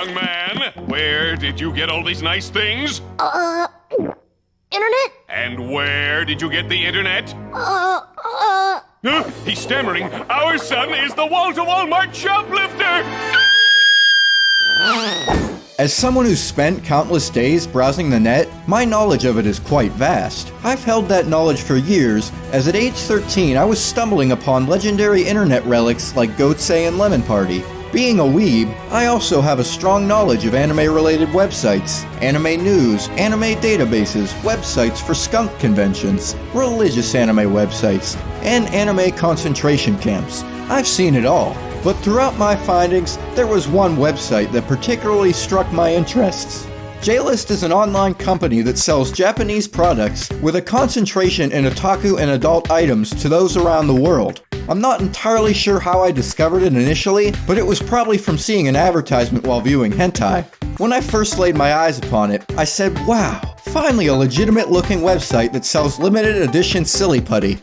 Young man, where did you get all these nice things? Internet? And where did you get the internet? He's stammering. Our son is the wall-to-wall mart shoplifter! As someone who's spent countless days browsing the net, my knowledge of it is quite vast. I've held that knowledge for years, as at age 13 I was stumbling upon legendary internet relics like Goatsay and Lemon Party. Being a weeb, I also have a strong knowledge of anime-related websites, anime news, anime databases, websites for skunk conventions, religious anime websites, and anime concentration camps. I've seen it all. But throughout my findings, there was one website that particularly struck my interests. Jlist is an online company that sells Japanese products with a concentration in otaku and adult items to those around the world. I'm not entirely sure how I discovered it initially, but it was probably from seeing an advertisement while viewing hentai. When I first laid my eyes upon it, I said, wow, finally a legitimate looking website that sells limited edition silly putty.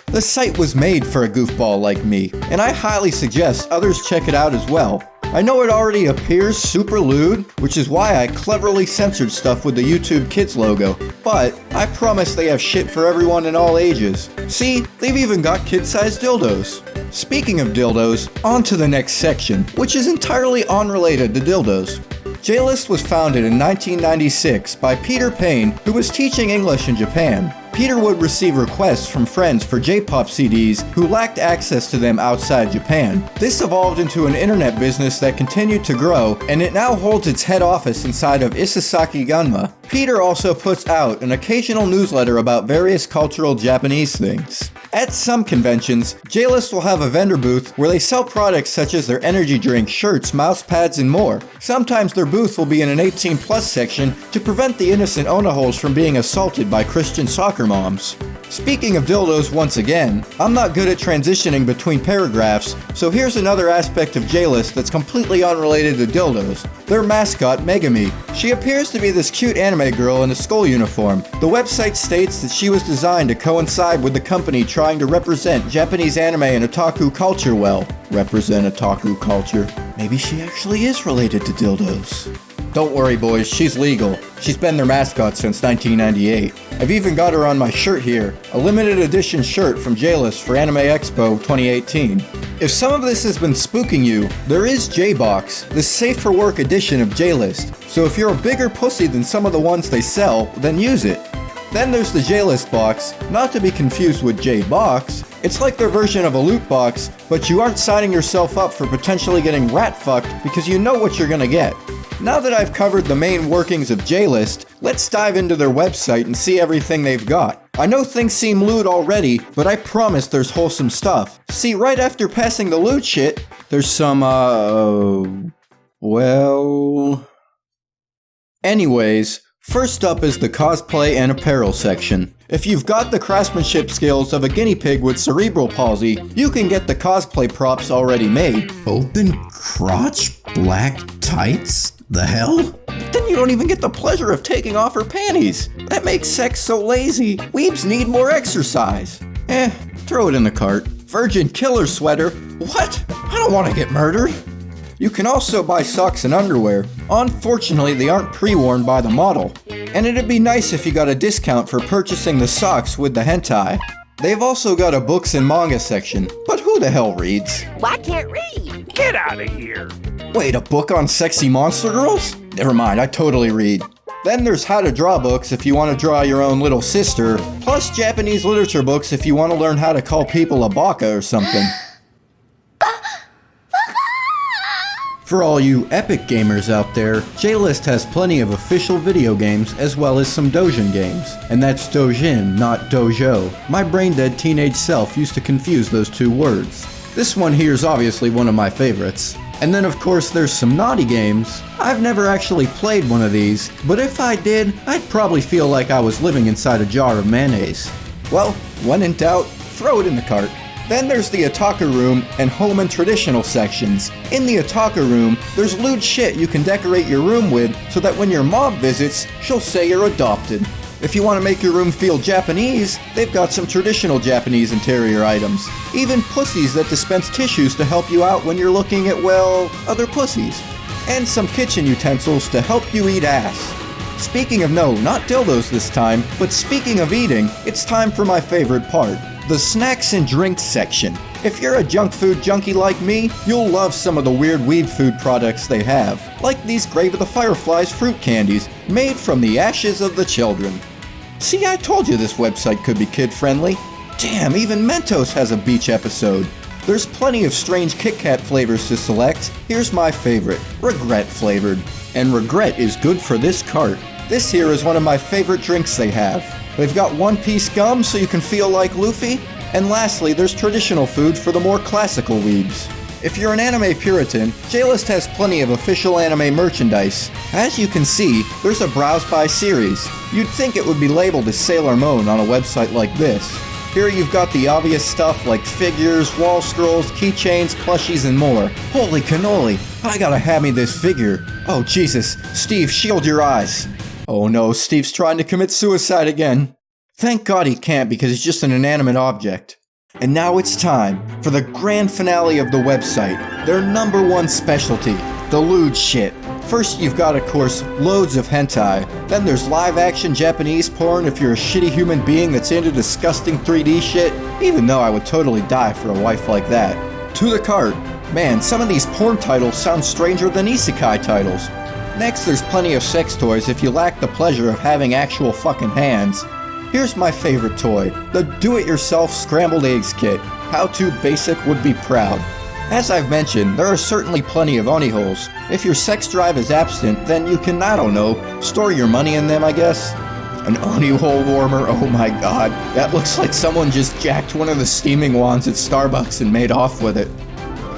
The site was made for a goofball like me, and I highly suggest others check it out as well. I know it already appears super lewd, which is why I cleverly censored stuff with the YouTube Kids logo, but I promise they have shit for everyone in all ages. See, they've even got kid-sized dildos. Speaking of dildos, on to the next section, which is entirely unrelated to dildos. Jlist was founded in 1996 by Peter Payne, who was teaching English in Japan. Peter would receive requests from friends for J-pop CDs who lacked access to them outside Japan. This evolved into an internet business that continued to grow, and it now holds its head office inside of Isesaki Gunma. Peter also puts out an occasional newsletter about various cultural Japanese things. At some conventions, Jlist will have a vendor booth where they sell products such as their energy drink, shirts, mouse pads, and more. Sometimes their booth will be in an 18+ section to prevent the innocent onaholes from being assaulted by Christian soccer moms. Speaking of dildos once again, I'm not good at transitioning between paragraphs, so here's another aspect of Jlist that's completely unrelated to dildos. Their mascot, Megami. She appears to be this cute anime girl in a skull uniform. The website states that she was designed to coincide with the company trying to represent Japanese anime and otaku culture well. Represent otaku culture. Maybe she actually is related to dildos. Don't worry boys, she's legal. She's been their mascot since 1998. I've even got her on my shirt here, a limited edition shirt from Jlist for Anime Expo 2018. If some of this has been spooking you, there is J-Box, the safe for work edition of Jlist. So if you're a bigger pussy than some of the ones they sell, then use it. Then there's the Jlist box, not to be confused with J-Box. It's like their version of a loot box, but you aren't signing yourself up for potentially getting rat-fucked because you know what you're gonna get. Now that I've covered the main workings of Jlist, let's dive into their website and see everything they've got. I know things seem lewd already, but I promise there's wholesome stuff. See, right after passing the lewd shit, there's some, well... Anyways, first up is the Cosplay and Apparel section. If you've got the craftsmanship skills of a guinea pig with cerebral palsy, you can get the cosplay props already made. Open crotch, black tights? The hell? But then you don't even get the pleasure of taking off her panties. That makes sex so lazy. Weebs need more exercise. Throw it in the cart. Virgin killer sweater. What? I don't want to get murdered. You can also buy socks and underwear. Unfortunately, they aren't pre-worn by the model. And it'd be nice if you got a discount for purchasing the socks with the hentai. They've also got a books and manga section, but who the hell reads? Well, I can't read. Get out of here! Wait, a book on sexy monster girls? Never mind, I totally read. Then there's how to draw books if you want to draw your own little sister, plus Japanese literature books if you want to learn how to call people a baka or something. For all you epic gamers out there, Jlist has plenty of official video games as well as some doujin games. And that's doujin, not dojo. My brain-dead teenage self used to confuse those two words. This one here is obviously one of my favorites. And then of course there's some naughty games. I've never actually played one of these, but if I did, I'd probably feel like I was living inside a jar of mayonnaise. Well, when in doubt, throw it in the cart. Then there's the Otaku room and home and traditional sections. In the Otaku room, there's lewd shit you can decorate your room with so that when your mom visits, she'll say you're adopted. If you want to make your room feel Japanese, they've got some traditional Japanese interior items. Even pussies that dispense tissues to help you out when you're looking at, well, other pussies. and some kitchen utensils to help you eat ass. Speaking of not dildos this time, but speaking of eating, it's time for my favorite part, the snacks and drinks section. If you're a junk food junkie like me, you'll love some of the weird weeb food products they have, like these Grave of the Fireflies fruit candies, made from the ashes of the children. See, I told you this website could be kid-friendly. Damn, even Mentos has a beach episode. There's plenty of strange Kit Kat flavors to select. Here's my favorite, regret flavored. And regret is good for this cart. This here is one of my favorite drinks they have. They've got one-piece gum so you can feel like Luffy. And lastly, there's traditional food for the more classical weebs. If you're an anime puritan, Jlist has plenty of official anime merchandise. As you can see, there's a browse by series. You'd think it would be labeled as Sailor Moon on a website like this. Here you've got the obvious stuff like figures, wall scrolls, keychains, plushies, and more. Holy cannoli, I gotta have me this figure. Oh Jesus, Steve, shield your eyes. Oh no, Steve's trying to commit suicide again. Thank God he can't because he's just an inanimate object. And now it's time for the grand finale of the website, their #1 specialty, the lewd shit. First you've got, of course, loads of hentai. Then there's live-action Japanese porn if you're a shitty human being that's into disgusting 3D shit, even though I would totally die for a wife like that. To the cart. Man, some of these porn titles sound stranger than isekai titles. Next there's plenty of sex toys if you lack the pleasure of having actual fucking hands. Here's my favorite toy, the do-it-yourself scrambled eggs kit. How to basic would be proud. As I've mentioned, there are certainly plenty of oni holes. If your sex drive is absent, then you can, I don't know, store your money in them, I guess. An oni hole warmer, oh my god. That looks like someone just jacked one of the steaming wands at Starbucks and made off with it.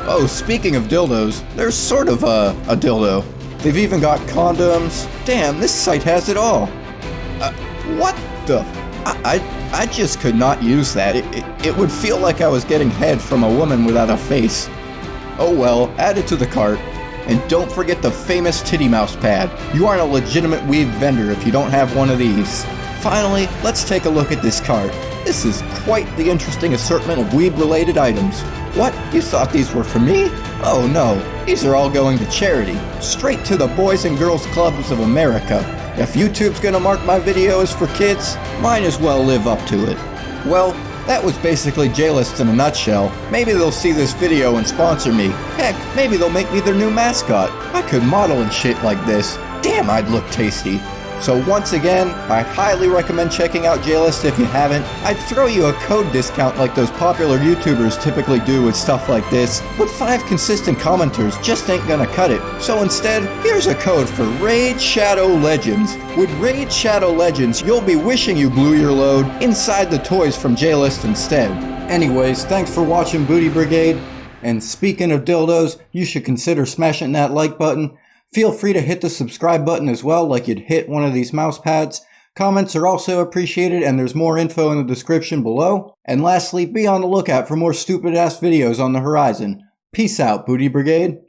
Oh, speaking of dildos, there's sort of a dildo. They've even got condoms. Damn, this site has it all. What the... I just could not use that. It would feel like I was getting head from a woman without a face. Oh well, add it to the cart. And don't forget the famous titty mouse pad. You aren't a legitimate weeb vendor if you don't have one of these. Finally, let's take a look at this cart. This is quite the interesting assortment of weeb-related items. What? You thought these were for me? Oh no, these are all going to charity. Straight to the Boys and Girls Clubs of America. If YouTube's gonna mark my video as for kids, might as well live up to it. Well, that was basically Jlist in a nutshell. Maybe they'll see this video and sponsor me. Heck, maybe they'll make me their new mascot. I could model and shit like this. Damn, I'd look tasty. So once again, I highly recommend checking out Jlist if you haven't. I'd throw you a code discount like those popular YouTubers typically do with stuff like this, but 5 consistent commenters just ain't gonna cut it. So instead, here's a code for Raid Shadow Legends. With Raid Shadow Legends, you'll be wishing you blew your load inside the toys from Jlist instead. Anyways, thanks for watching Booty Brigade. And speaking of dildos, you should consider smashing that like button. Feel free to hit the subscribe button as well, like you'd hit one of these mouse pads. Comments are also appreciated, and there's more info in the description below. And lastly, be on the lookout for more stupid-ass videos on the horizon. Peace out, Booty Brigade.